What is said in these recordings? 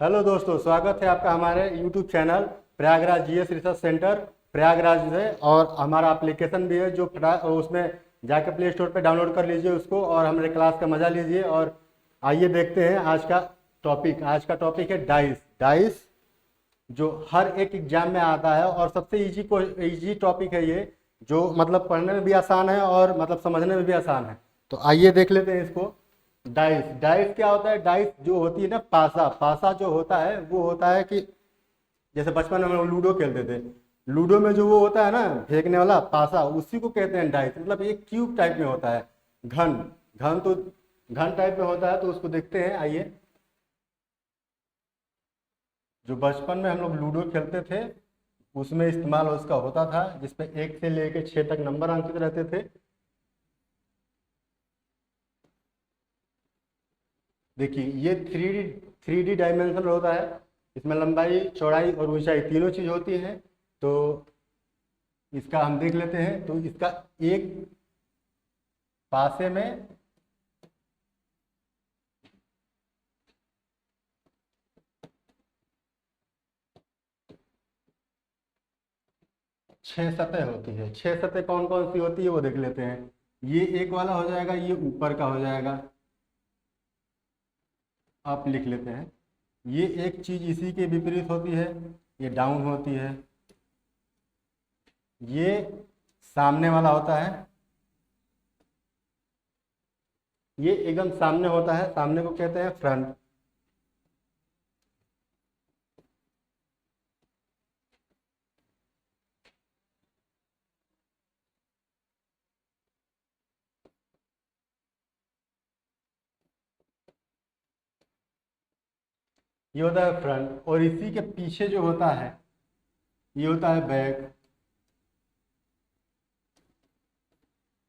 Hello दोस्तों, स्वागत है आपका हमारे YouTube channel Prayagraj GS research centre Prayagraj है। और हमारा एप्लीकेशन भी है जो उसमें जाकर प्ले स्टोर पे डाउनलोड कर लीजिए उसको और हमारे क्लास का मज़ा लीजिए। और आइए देखते हैं आज का टॉपिक। आज का टॉपिक है डाइस। डाइस जो हर एक एग्जाम में आता है और सबसे इजी टॉपिक है ये, जो मतलब पढ़ने में भी आसान है और मतलब समझने में भी आसान है। तो आइए देख लेते हैं इसको। डाइस डाइस क्या होता है? डाइस जो होती है ना, पासा पासा जो होता है वो होता है कि जैसे बचपन में हम लोग लूडो खेलते थे। लूडो में जो वो होता है ना, फेंकने वाला पासा, उसी को कहते हैं डाइस। मतलब एक क्यूब टाइप में होता है, घन घन तो घन टाइप में होता है। तो उसको देखते हैं, आइए। जो बचपन में हम लोग लूडो खेलते थे उसमें इस्तेमाल उसका होता था, जिसपे 1 से लेकर 6 तक नंबर अंकित रहते थे। देखिए, ये थ्री डी डायमेंशन होता है। इसमें लंबाई, चौड़ाई और ऊंचाई तीनों चीज होती हैं। तो इसका हम देख लेते हैं। तो इसका एक पासे में 6 सतह होती है। 6 सतह कौन कौन सी होती है वो देख लेते हैं। ये एक वाला हो जाएगा, ये ऊपर का हो जाएगा, आप लिख लेते हैं। ये एक चीज इसी के विपरीत होती है, ये डाउन होती है। ये सामने वाला होता है, ये एकदम सामने होता है, सामने को कहते हैं फ्रंट। ये होता है फ्रंट। और इसी के पीछे जो होता है ये होता है बैक।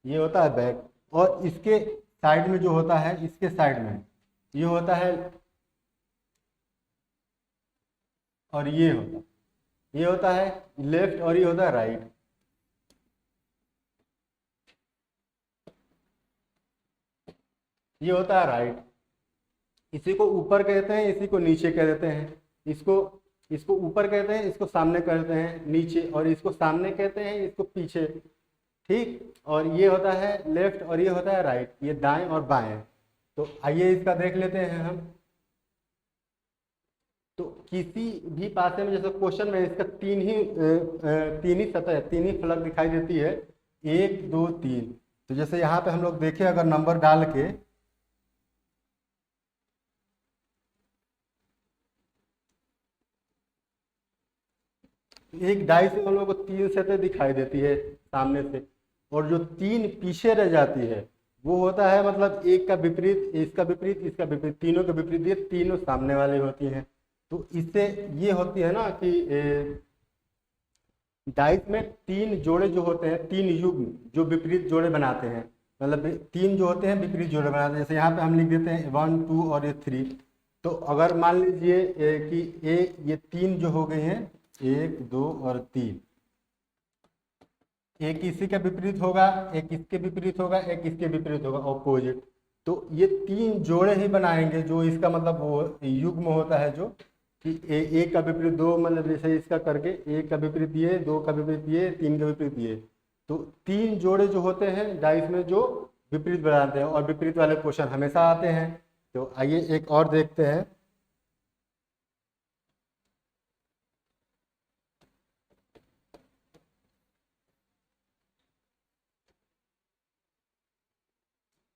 ये होता है बैक। और इसके साइड में जो होता है, इसके साइड में ये होता है, और ये होता है लेफ्ट, और ये होता है राइट। ये होता है राइट। इसी को ऊपर कहते हैं, इसी को नीचे कह देते हैं। इसको इसको ऊपर कहते हैं, इसको सामने कहते हैं नीचे, और इसको सामने कहते हैं, इसको पीछे। ठीक। और ये होता है लेफ्ट और ये होता है राइट, ये दाएं और बाएं। तो आइए इसका देख लेते हैं हम। तो किसी भी पासे में, जैसे क्वेश्चन में इसका तीन ही सतह, तीन ही फलक दिखाई देती है, 1 2 3। तो जैसे यहाँ पे हम लोग देखें, अगर नंबर डाल के, एक डाई से हम लोग को 3 सतह दिखाई देती है सामने से। और जो 3 पीछे रह जाती है वो होता है, मतलब एक का विपरीत, इसका विपरीत, इसका विपरीत, तीनों के विपरीत, ये तीनों सामने वाली होती हैं। तो इससे ये होती है ना कि डाइस में 3 जोड़े जो होते हैं, 3 युग्म जो विपरीत जोड़े बनाते हैं, मतलब 3 जो होते हैं विपरीत जोड़े बनाते हैं। जैसे यहाँ पे हम लिख देते हैं 1 2 और ये 3। तो अगर मान लीजिए कि ये 3 जो हो गए हैं, 1 2 और 3, एक इसी का विपरीत होगा, एक इसके विपरीत होगा, एक इसके विपरीत होगा, ऑपोजिट। तो ये 3 जोड़े ही बनाएंगे, जो इसका मतलब वो युग्म होता है, जो कि एक का विपरीत दो, मतलब जैसे इसका करके, एक का विपरीत ये, दो का विपरीत ये, 3 का विपरीत ये। तो 3 जोड़े जो होते हैं डाइस में, जो विपरीत बनाते हैं, और विपरीत वाले क्वेश्चन हमेशा आते हैं। तो आइए एक और देखते हैं।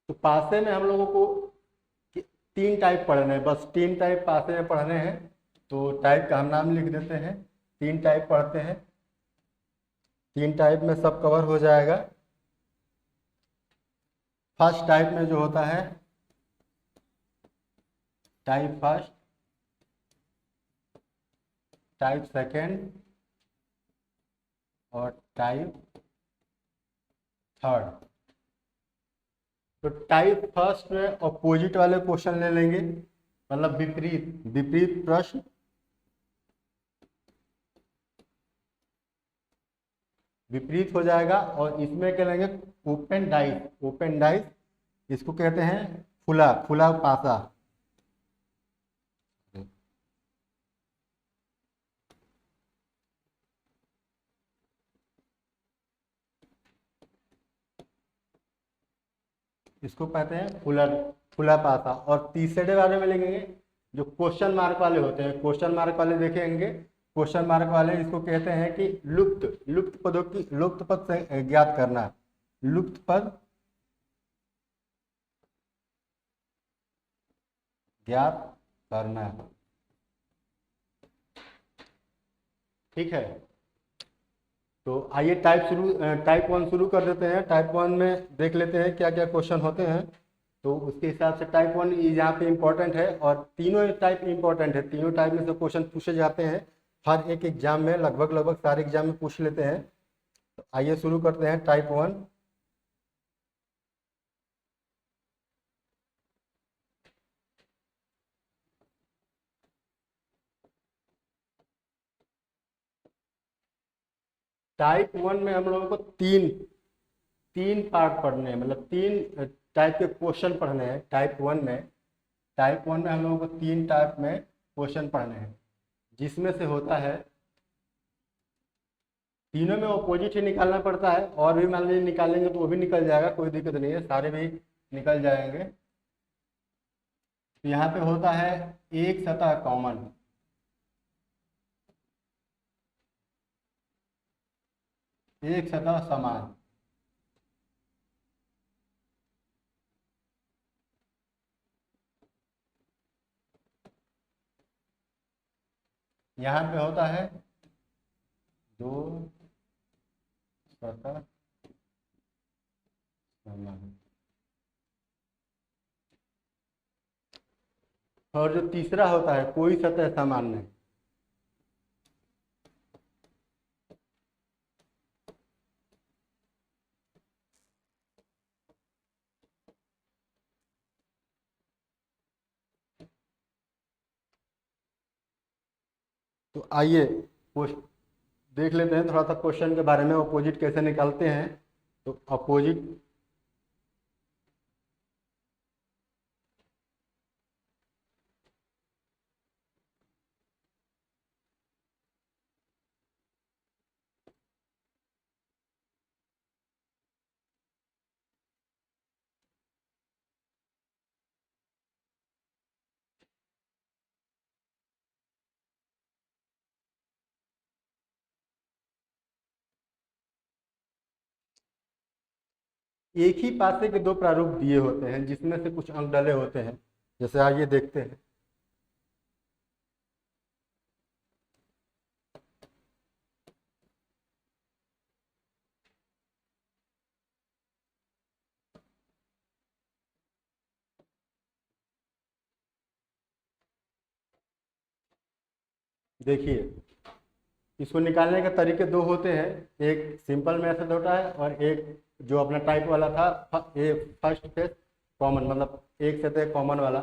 तो पासे में हम लोगों को 3 टाइप पढ़ने हैं, बस 3 टाइप पासे में पढ़ने हैं। तो टाइप का हम नाम लिख देते हैं। 3 टाइप पढ़ते हैं, 3 टाइप में सब कवर हो जाएगा। फर्स्ट टाइप में जो होता है, टाइप फर्स्ट, टाइप सेकेंड और टाइप थर्ड। तो टाइप फर्स्ट में अपोजिट वाले क्वेश्चन ले लेंगे, मतलब विपरीत विपरीत प्रश्न। विपरीत हो जाएगा। और इसमें क्या लेंगे? Open dice. ओपन डाइस इसको कहते हैं खुला खुला पासा। इसको कहते हैं फुलर पासा। और तीसरे बारे में लेंगे जो क्वेश्चन मार्क वाले होते हैं, क्वेश्चन मार्क वाले देखेंगे। क्वेश्चन मार्क वाले इसको कहते हैं कि लुप्त पदों की लुप्त पद से ज्ञात करना, लुप्त पद ज्ञात करना। ठीक है, तो आइए टाइप वन शुरू कर देते हैं। टाइप वन में देख लेते हैं क्या क्या क्वेश्चन होते हैं। तो उसके हिसाब से टाइप वन यहाँ पे इम्पोर्टेंट है, और तीनों टाइप इम्पोर्टेंट है। तीनों टाइप में से क्वेश्चन पूछे जाते हैं हर एक एग्जाम में, लगभग सारे एग्जाम में पूछ लेते हैं। तो आइए शुरू करते हैं टाइप वन। टाइप वन में हम लोगों को तीन तीन पार्ट पढ़ने हैं, मतलब तीन टाइप के क्वेश्चन पढ़ने हैं टाइप वन में हम लोगों को तीन टाइप में क्वेश्चन पढ़ने हैं, जिसमें से होता है, तीनों में अपोजिट ही निकालना पड़ता है। और भी मान लीजिए निकालेंगे तो वो भी निकल जाएगा, कोई दिक्कत नहीं है, सारे भी निकल जाएंगे। तो यहाँ पे होता है एक सतह कॉमन, एक सतह समान। यहाँ पे होता है दो सतह समान। और जो तीसरा होता है कोई सतह समान नहीं। तो आइए देख लेते हैं थोड़ा सा क्वेश्चन के बारे में, अपोजिट कैसे निकालते हैं। तो अपोजिट, एक ही पासे के दो प्रारूप दिए होते हैं जिसमें से कुछ अंक डले होते हैं। जैसे आइए देखते हैं। देखिए, इसको निकालने के तरीके दो होते हैं, एक सिंपल मेथड होता है और एक जो अपना टाइप वाला था, ये फर्स्ट फेज कॉमन, मतलब एक सतह कॉमन वाला।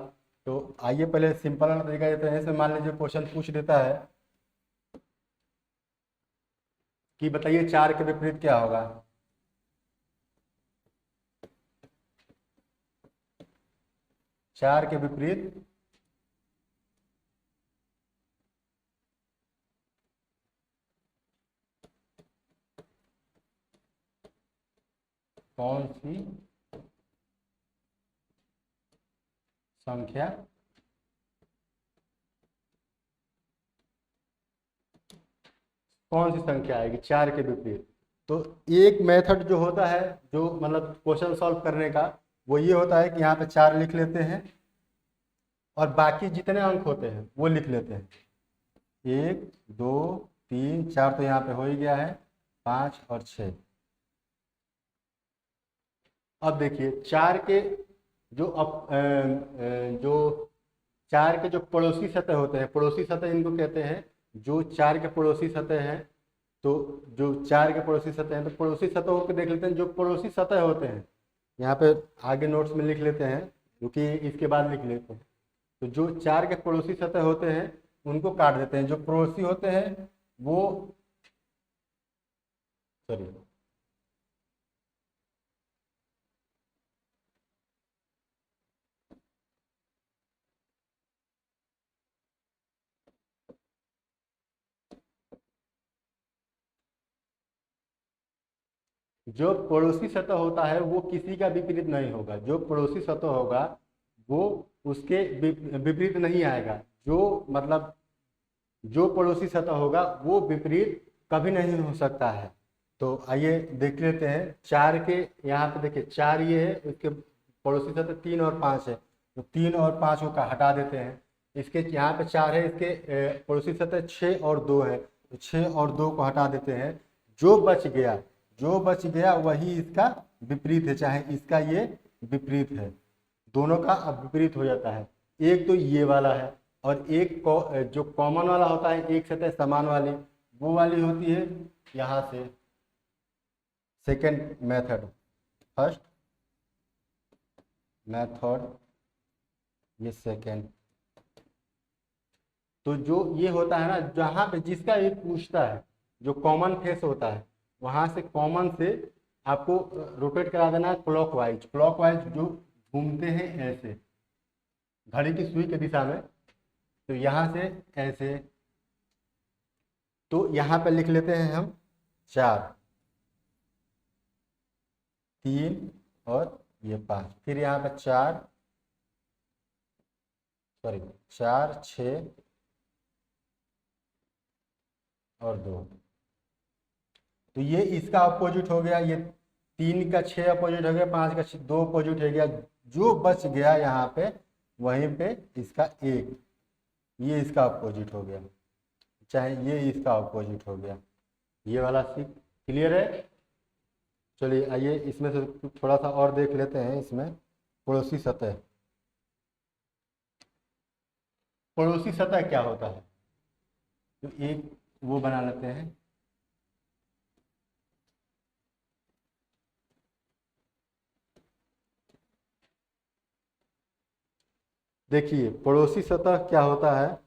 तो आइए पहले सिंपल वाला तरीका देते हैं। इसमें मान लीजिए क्वेश्चन पूछ देता है कि बताइए 4 के विपरीत क्या होगा। चार के विपरीत कौन सी संख्या कौन सी संख्या आएगी 4 के विपरीत। तो एक मेथड जो होता है, जो मतलब क्वेश्चन सॉल्व करने का, वो ये होता है कि यहाँ पे 4 लिख लेते हैं और बाकी जितने अंक होते हैं वो लिख लेते हैं। 1 2 3 4 तो यहाँ पे हो ही गया है, 5 और 6। अब देखिए चार के जो जो चार के जो पड़ोसी सतह होते हैं, पड़ोसी सतह इनको कहते हैं, जो चार के पड़ोसी सतह हैं। तो जो चार के पड़ोसी सतह हैं, तो पड़ोसी सतहों को देख लेते हैं। जो पड़ोसी सतह होते हैं, यहाँ पे आगे नोट्स में लिख लेते हैं, क्योंकि इसके बाद लिख लेते हैं। तो जो चार के पड़ोसी सतह होते हैं उनको काट देते हैं। जो पड़ोसी होते हैं वो, सॉरी, जो पड़ोसी सतह होता है वो किसी का विपरीत नहीं होगा। जो पड़ोसी सतह होगा वो उसके विपरीत नहीं आएगा। जो मतलब जो पड़ोसी सतह होगा वो विपरीत कभी नहीं हो सकता है। तो आइए देख लेते हैं। चार के यहाँ पे देखिए, चार ये है, उसके पड़ोसी सतह 3 और 5 है, तो 3 और 5 को हटा देते हैं। इसके यहाँ पे 4 है, इसके पड़ोसी सतह 6 और 2 है, तो 6 और 2 को हटा देते हैं। जो बच गया, जो बच गया वही इसका विपरीत है, चाहे इसका ये विपरीत है, दोनों का अब विपरीत हो जाता है। एक तो ये वाला है, और एक जो कॉमन वाला होता है, एक सतह समान वाली, वो वाली होती है यहाँ से। सेकेंड मेथड, फर्स्ट मेथड, ये सेकेंड। तो जो ये होता है ना, जहाँ पे जिसका ये पूछता है, जो कॉमन फेस होता है, वहां से कॉमन से आपको रोटेट करा देना है क्लॉकवाइज। क्लॉकवाइज जो घूमते हैं ऐसे घड़ी की सुई के दिशा में, तो यहाँ से ऐसे। तो यहाँ पे लिख लेते हैं हम 4, 3 और ये 5। फिर यहाँ पे 4, सॉरी 4, 6 और 2। तो ये इसका अपोजिट हो गया, ये 3 का 6 अपोजिट हो गया, 5 का 2 अपोजिट हो गया। जो बच गया यहाँ पे, वहीं पे इसका 1, ये इसका अपोजिट हो गया, चाहे ये इसका अपोजिट हो गया। ये वाला सी क्लियर है। चलिए आइए इसमें से थोड़ा सा और देख लेते हैं। इसमें पड़ोसी सतह, पड़ोसी सतह क्या होता है, तो एक वो बना लेते हैं। देखिए पड़ोसी सतह क्या होता है,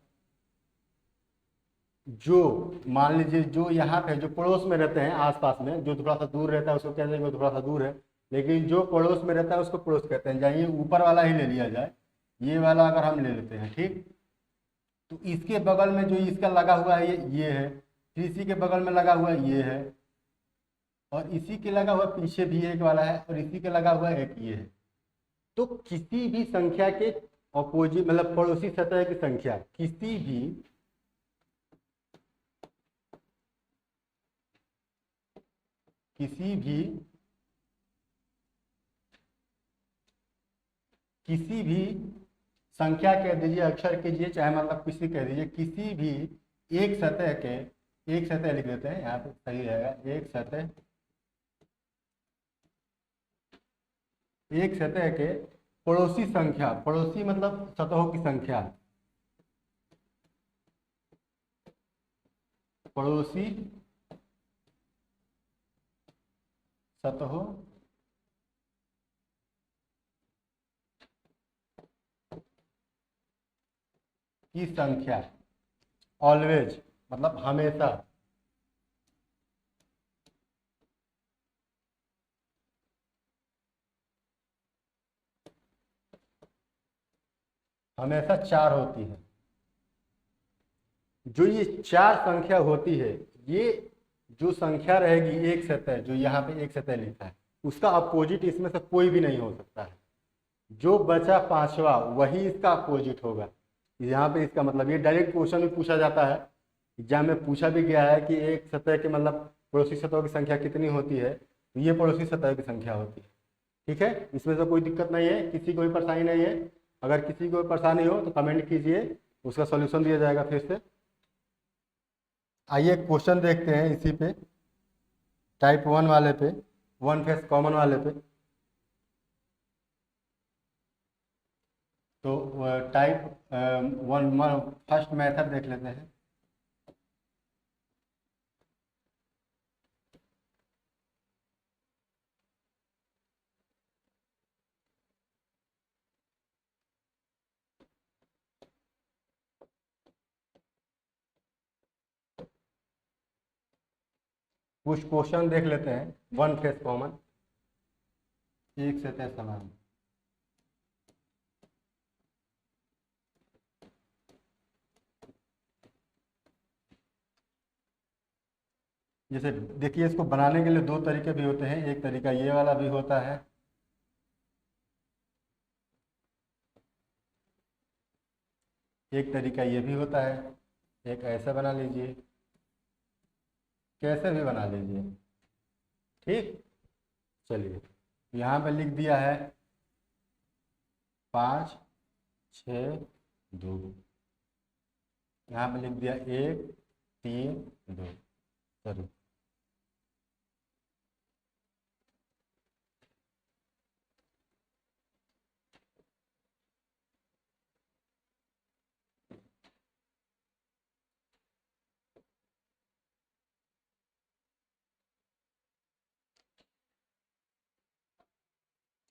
जो मान लीजिए जो यहाँ पे जो पड़ोस में रहते हैं, आसपास में, जो थोड़ा सा दूर रहता है उसको कहते हैं वो थोड़ा सा दूर है, लेकिन जो पड़ोस में रहता है उसको पड़ोस कहते हैं। जाइए ऊपर वाला ही ले लिया जाए, ये वाला अगर हम ले लेते हैं, ठीक, तो इसके बगल में जो इसका लगा हुआ है ये है, फिर इसी के बगल में लगा हुआ ये है, और इसी के लगा हुआ पीछे भी एक वाला है, और इसी के लगा हुआ एक ये है। तो किसी भी संख्या के अपोजिट, मतलब पड़ोसी सतह की संख्या किसी भी संख्या कह दीजिए, अक्षर कीजिए, चाहे मतलब किसी कह दीजिए, किसी भी एक सतह के, एक सतह लिख देते हैं यहाँ पे सही रहेगा, एक सतह के पड़ोसी संख्या, पड़ोसी मतलब सतहों की संख्या, पड़ोसी सतहों की संख्या, ऑलवेज मतलब हमेशा, हमेशा 4 होती है। जो ये 4 संख्या होती है, ये जो संख्या रहेगी एक सतह, जो यहाँ पे एक सतह लिखा है, उसका अपोजिट इसमें से कोई भी नहीं हो सकता है। जो बचा 5वां वही इसका अपोजिट होगा। यहाँ पे इसका मतलब, ये डायरेक्ट क्वेश्चन में पूछा जाता है, एग्जाम में पूछा भी गया है कि एक सतह के मतलब पड़ोसी सतहों की संख्या कितनी होती है, तो ये पड़ोसी सतह की संख्या होती है। ठीक है, इसमें से कोई दिक्कत नहीं है, किसी को भी परेशानी नहीं है। अगर किसी को परेशानी हो तो कमेंट कीजिए, उसका सॉल्यूशन दिया जाएगा फिर से। आइए क्वेश्चन देखते हैं इसी पे, टाइप 1 वाले पे, वन फेस कॉमन वाले पे। तो टाइप 1 फर्स्ट मेथड देख लेते हैं। कुछ क्वेश्चन देख लेते हैं। वन फेस कॉमन, एक सतह समान। जैसे देखिए, इसको बनाने के लिए दो तरीके भी होते हैं। एक तरीका ये वाला भी होता है, एक तरीका ये भी होता है। एक ऐसा बना लीजिए, कैसे भी बना लीजिए, ठीक। चलिए, यहाँ पे लिख दिया है 5 6 2, यहाँ पे लिख दिया 1 3 2, सॉरी।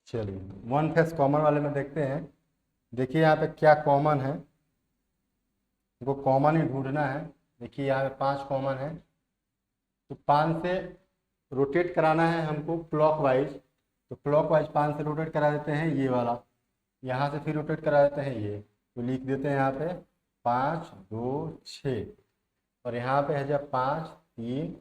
चलिए, वन फेस कॉमन वाले में देखते हैं। देखिए यहाँ पे क्या कॉमन है, वो कॉमन ही ढूंढना है। देखिए यहाँ पे 5 कॉमन है, तो 5 से रोटेट कराना है हमको क्लॉकवाइज। तो क्लॉकवाइज 5 से रोटेट करा देते हैं ये वाला, यहाँ से फिर रोटेट करा देते हैं ये। तो लिख देते हैं यहाँ पे 5 2 6, और यहाँ पे है जब 5 3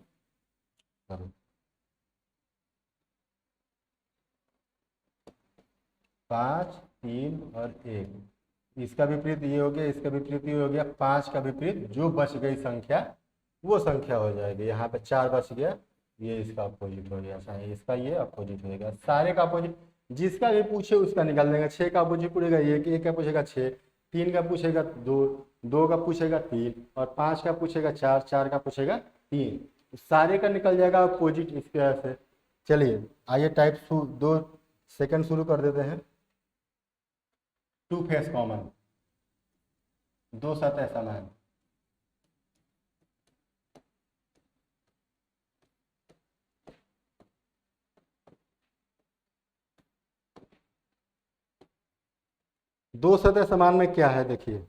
5 3 और 1। इसका विपरीत ये हो गया, इसका विपरीत ये हो गया। 5 का विपरीत जो बच गई संख्या वो संख्या हो जाएगी। यहाँ पे 4 बच गया, ये इसका अपोजिट हो गया। चाहे इसका ये अपोजिट हो जाएगा, सारे का अपोजिट। जिसका भी पूछे उसका निकाल देंगे। 6 का अपोजिट पूछेगा 1, 1 का पूछेगा 6, 3 का पूछेगा 2, 2 का पूछेगा 3, और 5 का पूछेगा 4, 4 का पूछेगा 3। सारे का निकल जाएगा अपोजिट इस तरह से। चलिए आइए टाइप 2 सेकंड शुरू कर देते हैं। टू फेस कॉमन, दो सतह समान। दो सतह समान में क्या है, देखिए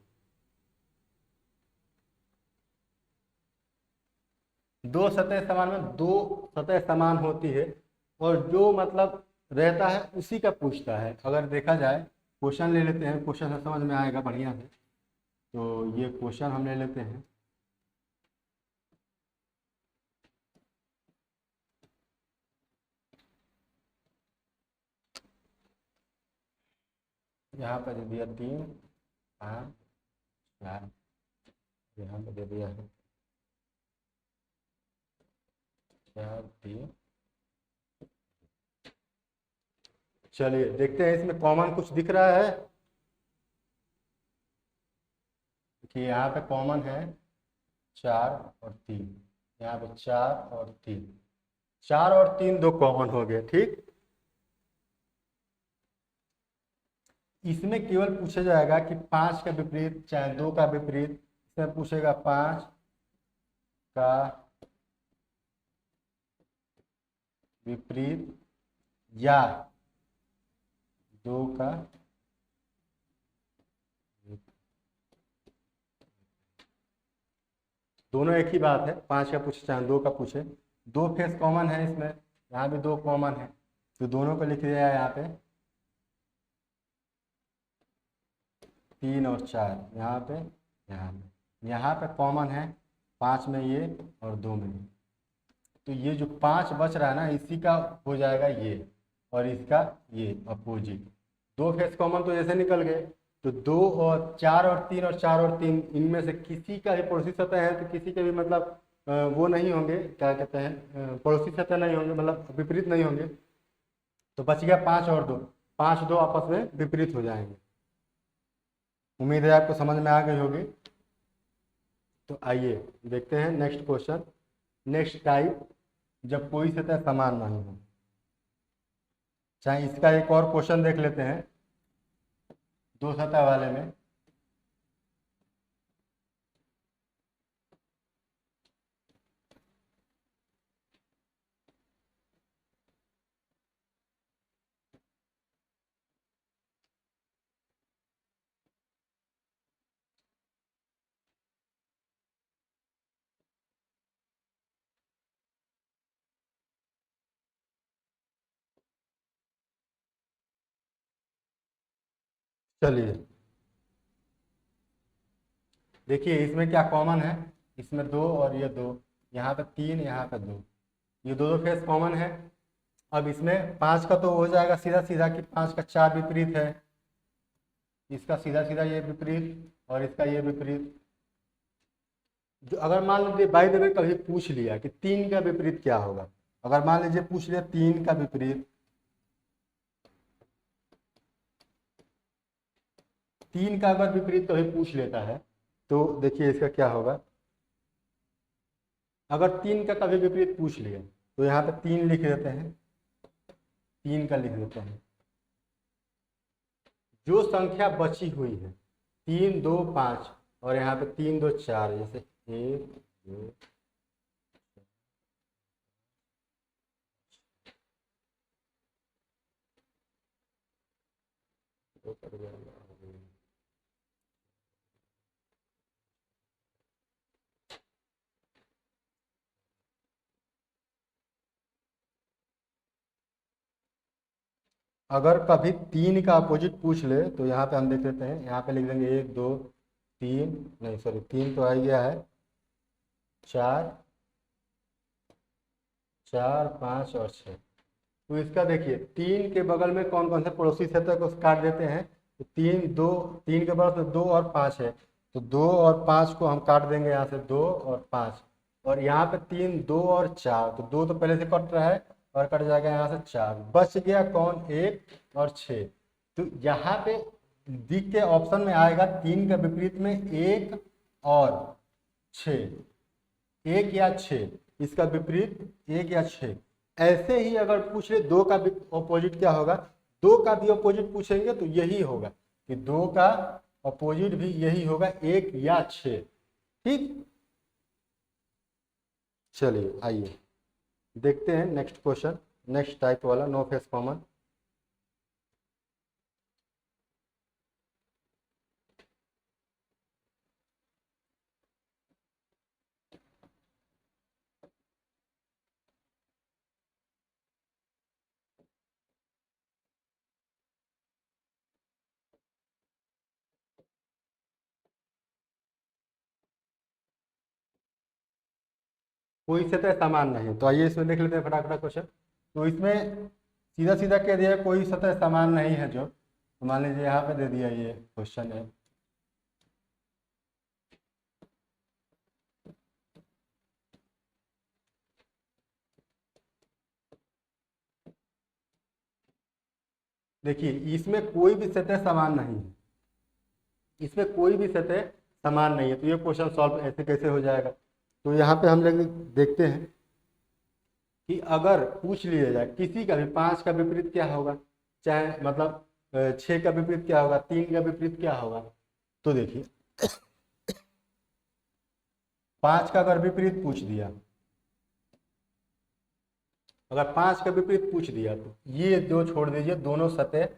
दो सतह समान में दो सतह समान होती है, और जो मतलब रहता है उसी का पूछता है। अगर देखा जाए, क्वेश्चन ले लेते हैं, क्वेश्चन से समझ में आएगा बढ़िया से। तो ये क्वेश्चन हम ले लेते हैं। यहाँ पर दे दिया 3 5 4, यहाँ पर दे दिया है 4 3। चलिए देखते हैं इसमें कॉमन कुछ दिख रहा है कि यहाँ पे कॉमन है 4 और 3। यहाँ पे 4 और 3, 4 और 3 दो कॉमन हो गए, ठीक। इसमें केवल पूछा जाएगा कि 5 का विपरीत चाहे 2 का विपरीत। इसमें पूछेगा 5 का विपरीत या 2 का। दोनों एक ही बात है, 5 का पूछे चाहे 2 का पूछे। दो फेस कॉमन है इसमें, यहाँ भी 2 कॉमन है, तो दोनों को लिख दिया है यहाँ पे 3 और 4। यहाँ पे यहाँ पे कॉमन है 5 में ये और 2 में ये। तो ये जो 5 बच रहा है ना, इसी का हो जाएगा ये, और इसका ये अपोजिट। दो फेस कॉमन तो ऐसे निकल गए। तो 2 और 4 और 3 और 4 और 3, इनमें से किसी का भी पड़ोसी सतह है तो किसी के भी मतलब वो नहीं होंगे, क्या कहते हैं, पड़ोसी सतह नहीं होंगे, मतलब विपरीत नहीं होंगे। तो बच गया 5 और 2, 5 2 आपस में विपरीत हो जाएंगे। उम्मीद है आपको समझ में आ गई होगी। तो आइए देखते हैं नेक्स्ट क्वेश्चन। नेक्स्ट टाइप, जब कोई सतह समान नहीं हो। चाहे इसका एक और क्वेश्चन देख लेते हैं, दो सतह वाले में। चलिए देखिए इसमें क्या कॉमन है, इसमें 2 और ये 2। यहाँ पे 3, यहाँ पे 2, ये दो दो फेस कॉमन है। अब इसमें 5 का तो हो जाएगा सीधा सीधा कि 5 का 4 विपरीत है, इसका सीधा सीधा ये विपरीत और इसका ये विपरीत। जो अगर मान लीजिए बाय द वे कभी पूछ लिया कि 3 का विपरीत क्या होगा, अगर मान लीजिए पूछ लिया 3 का विपरीत, 3 का अगर विपरीत कभी पूछ लेता है तो देखिए इसका क्या होगा। अगर 3 का कभी विपरीत पूछ लिया तो यहाँ पे 3 लिख देते हैं, 3 का लिख देते हैं। जो संख्या बची हुई है 3 2 5 और यहाँ पे 3 2 4, जैसे 1 2 अगर कभी 3 का अपोजिट पूछ ले तो यहाँ पे हम देख लेते हैं, यहाँ पे लिख देंगे 1 2 3, नहीं सॉरी 3 तो आ गया है, 4 4 5 और 6। तो इसका देखिए 3 के बगल में कौन कौन से पड़ोसी क्षेत्र को काट देते हैं। तो 3 के बगल में 2 और 5 है, तो 2 और 5 को हम काट देंगे यहाँ से, 2 और 5। और यहाँ पे 3 2 और 4, तो 2 तो पहले से कट रहा है और कट जाएगा यहाँ से 4, बच गया कौन 1 और 6। तो यहाँ पे दिख के ऑप्शन में आएगा 3 के विपरीत में 1 और 6, 1 या 6, इसका विपरीत 1 या 6। ऐसे ही अगर पूछ ले 2 का भी ऑपोजिट क्या होगा, 2 का भी ऑपोजिट पूछेंगे तो यही होगा कि 2 का ऑपोजिट भी यही होगा, 1 या 6। ठीक, चलिए आइए देखते हैं नेक्स्ट क्वेश्चन, नेक्स्ट टाइप वाला नो फेस कॉमन। कोई सतह समान नहीं, तो आइए इसमें देख लेते हैं फटाफट क्वेश्चन। तो इसमें सीधा सीधा कह दिया कोई सतह समान नहीं है, जो तो मान लीजिए यहाँ पे दे दिया ये क्वेश्चन है। देखिए इसमें कोई भी सतह समान नहीं है, इसमें कोई भी सतह समान नहीं है, तो ये क्वेश्चन सॉल्व ऐसे कैसे हो जाएगा। तो यहाँ पे हम लोग देखते हैं कि अगर पूछ लिया जाए किसी का भी 5 का विपरीत क्या होगा, चाहे मतलब 6 का विपरीत क्या होगा, 3 का विपरीत क्या होगा। तो देखिए 5 का अगर विपरीत पूछ दिया, अगर 5 का विपरीत पूछ दिया तो ये दो छोड़ दीजिए, दोनों सतह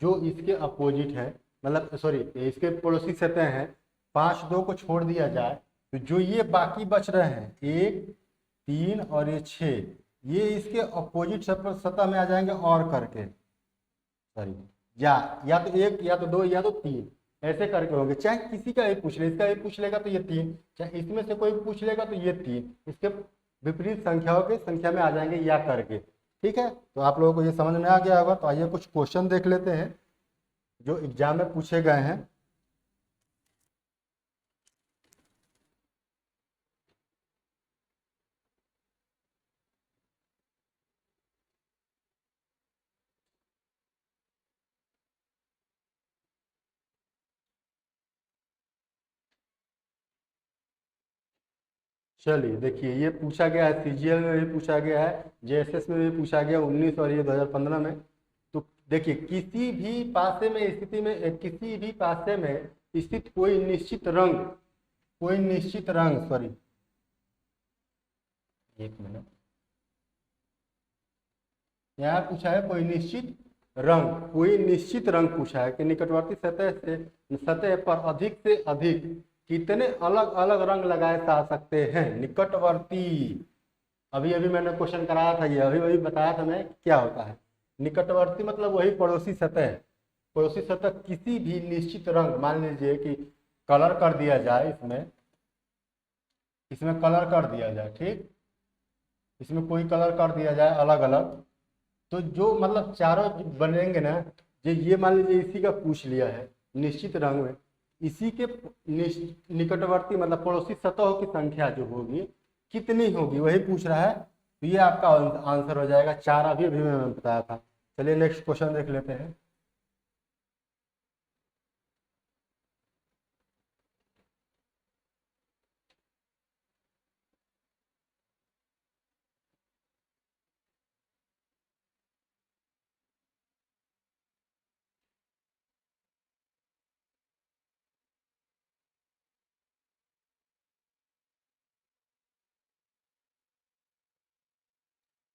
जो इसके अपोजिट है, मतलब सॉरी इसके पड़ोसी सतह हैं, 5 2 को छोड़ दिया जाए तो जो ये बाकी बच रहे हैं 1 3 और ये 6, ये इसके अपोजिट सतह में आ जाएंगे और करके, सॉरी या तो 1 या तो 2 या तो 3 ऐसे करके होंगे। चाहे किसी का भी पूछ ले, इसका भी पूछ लेगा तो ये 3, चाहे इसमें से कोई पूछ लेगा तो ये 3 इसके विपरीत संख्याओं के संख्या में आ जाएंगे या करके। ठीक है, तो आप लोगों को ये समझ में आ गया होगा। तो आइए कुछ क्वेश्चन देख लेते हैं जो एग्जाम में पूछे गए हैं। चलिए देखिए ये पूछा गया है, सीजीएल में भी पूछा गया है, जेएसएस में भी पूछा गया 19 और ये 2015 में। तो देखिए किसी भी पासे में स्थिति में, किसी भी पासे में स्थित कोई निश्चित रंग, कोई निश्चित रंग, सॉरी एक मिनट, यहाँ पूछा है कोई निश्चित रंग, कोई निश्चित रंग पूछा है कि निकटवर्ती सतह से सतह पर अधिक से अधिक कितने अलग अलग रंग लगाए जा सकते हैं निकटवर्ती। अभी अभी मैंने क्वेश्चन कराया था, ये अभी अभी बताया था मैं क्या होता है निकटवर्ती, मतलब वही पड़ोसी सतह। पड़ोसी सतह किसी भी निश्चित रंग, मान लीजिए कि कलर कर दिया जाए इसमें, इसमें कलर कर दिया जाए, ठीक, इसमें कोई कलर कर दिया जाए अलग अलग, तो जो मतलब चारों बनेंगे ना, ये मान लीजिए इसी का पूछ लिया है निश्चित रंग में, इसी के निकटवर्ती मतलब पड़ोसी सतहों की संख्या जो होगी कितनी होगी वही पूछ रहा है। तो ये आपका आंसर हो जाएगा 4, अभी अभी मैंने बताया था। चलिए नेक्स्ट क्वेश्चन देख लेते हैं।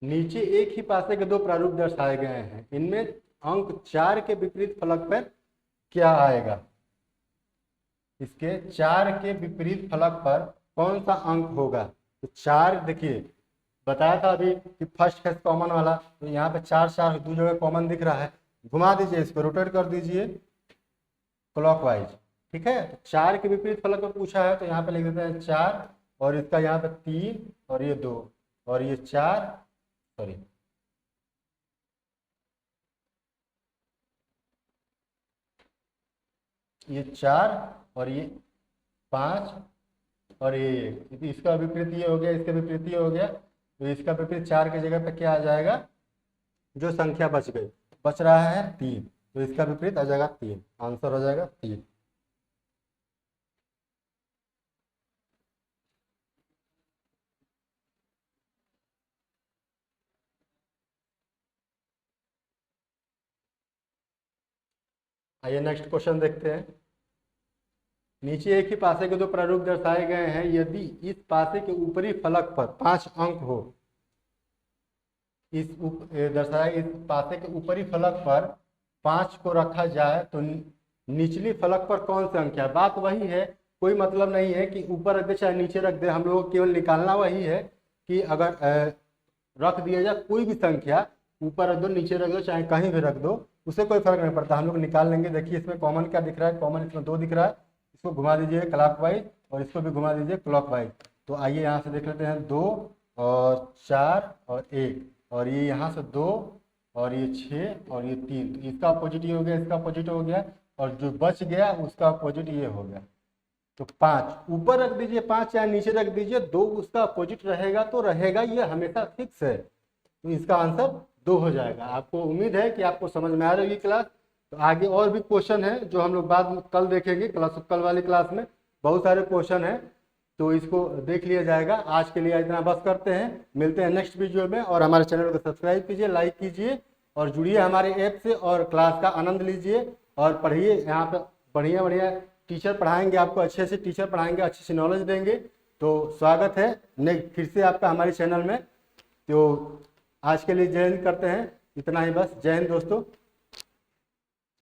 नीचे एक ही पासे के दो प्रारूप दर्शाए गए हैं, इनमें अंक 4 के विपरीत फलक पर क्या आएगा? इसके 4 के विपरीत फलक पर कौन सा अंक होगा? तो 4 देखिए बताया था अभी कि फर्स्ट है कॉमन वाला, तो यहाँ पे 4 4 दो जगह कॉमन दिख रहा है, घुमा दीजिए, इसको रोटेट कर दीजिए क्लॉकवाइज, ठीक है। तो 4 के विपरीत फलक पर पूछा है, तो यहाँ पे लिख देते हैं 4, और इसका यहाँ पे 3 और ये 2 और ये 4, सॉरी ये 4 और ये 5 और ये 1, इसका विपरीत ये हो गया, इसका विपरीत ये हो गया, तो इसका विपरीत 4 की जगह पे क्या आ जाएगा? जो संख्या बच गई, बच रहा है 3, तो इसका विपरीत आ जाएगा 3, आंसर हो जाएगा 3। आइए नेक्स्ट क्वेश्चन देखते हैं। नीचे एक ही पासे के दो प्रारूप दर्शाए गए हैं, यदि इस पासे के ऊपरी फलक पर 5 अंक हो, दर्शाया इस पासे के ऊपरी फलक पर 5 को रखा जाए तो निचली फलक पर कौन सी संख्या? बात वही है, कोई मतलब नहीं है कि ऊपर रख दे चाहे नीचे रख दे, हम लोगों को केवल निकालना वही है कि अगर रख दिया जाए कोई भी संख्या, ऊपर रख दो नीचे रख दो चाहे कहीं भी रख दो, उससे कोई फर्क नहीं पड़ता, हम लोग निकाल लेंगे। देखिए इसमें कॉमन क्या दिख रहा है? कॉमन इसमें 2 दिख रहा है, इसको घुमा दीजिए क्लॉकवाइज और इसको भी घुमा दीजिए क्लॉकवाइज। तो आइए यहाँ से देख लेते हैं 2 और 4 और 1, और ये यहाँ से 2 और ये 6 और ये 3, तो इसका अपोजिट ये हो गया, इसका अपोजिट हो गया, और जो बच गया उसका अपोजिट ये हो गया। तो 5 ऊपर रख दीजिए, 5 चाहे नीचे रख दीजिए, 2 उसका अपोजिट रहेगा तो रहेगा, ये हमेशा फिक्स है, तो इसका आंसर 2 हो जाएगा। आपको उम्मीद है कि आपको समझ में आ रही है क्लास। तो आगे और भी क्वेश्चन है जो हम लोग बाद में कल देखेंगे, कल वाली क्लास में बहुत सारे क्वेश्चन हैं, तो इसको देख लिया जाएगा। आज के लिए इतना बस करते हैं, मिलते हैं नेक्स्ट वीडियो में, और हमारे चैनल को सब्सक्राइब कीजिए, लाइक कीजिए और जुड़िए हमारे ऐप से और क्लास का आनंद लीजिए और पढ़िए। यहाँ पे बढ़िया बढ़िया टीचर पढ़ाएंगे, आपको अच्छे से टीचर पढ़ाएंगे, अच्छी सी नॉलेज देंगे। तो स्वागत है फिर से आपका हमारे चैनल में। तो आज के लिए जय हिंद करते हैं, इतना ही बस। जय हिंद दोस्तों।